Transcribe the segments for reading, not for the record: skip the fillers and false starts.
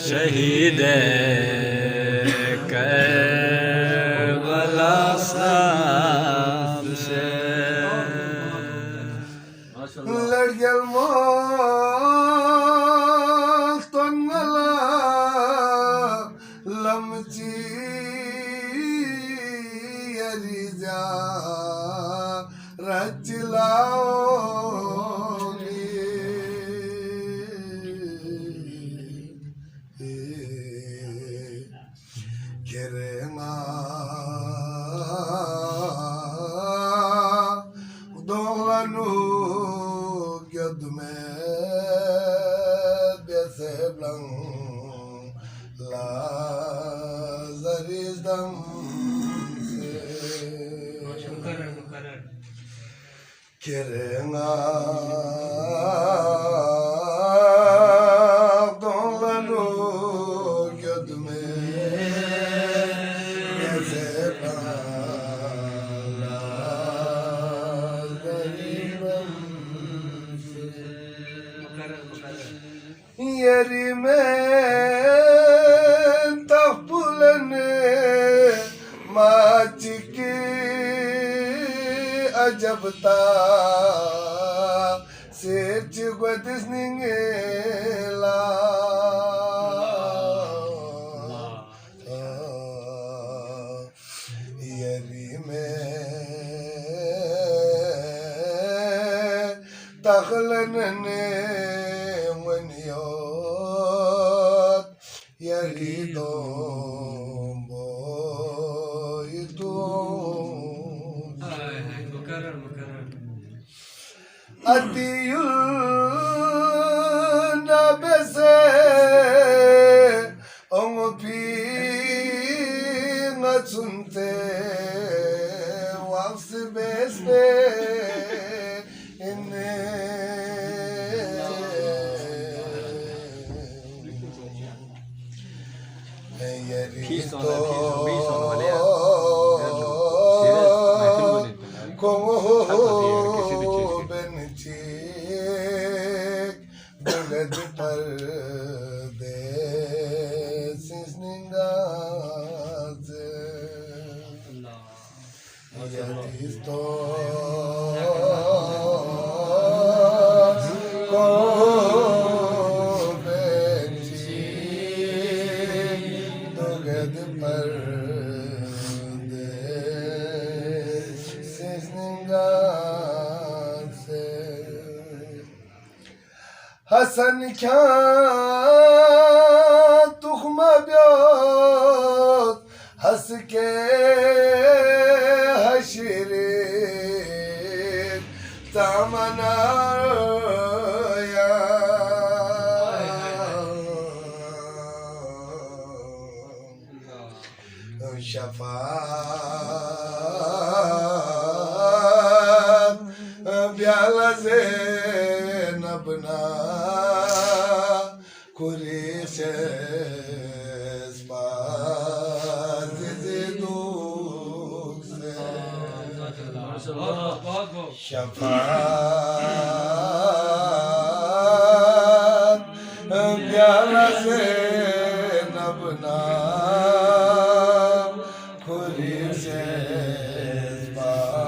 शहीद करबला साहब से लड़ गल मौत Tangla लमची अरिजा रचलाओ Kerema dolanu gödme beseblan lazarizdam Kerema dolanu gödme Yerimen tapulene maçki acabta seç godisningela Yerimen taklanene Yaridom boydum Atiyul nabese Ongopi ngatunte Waqsi beste Peace on वाले यार Como benci Bulad par de Sisningaze Yadisto Hasan kya tukhma byot has ke hashire tamana ya shafaat byala Zainabna Kureses baziduk se Şafaat Pyala Zainabna Kureses baziduk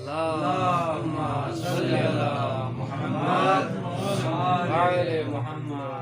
Allahumma salli ala Muhammad wa ala Muhammad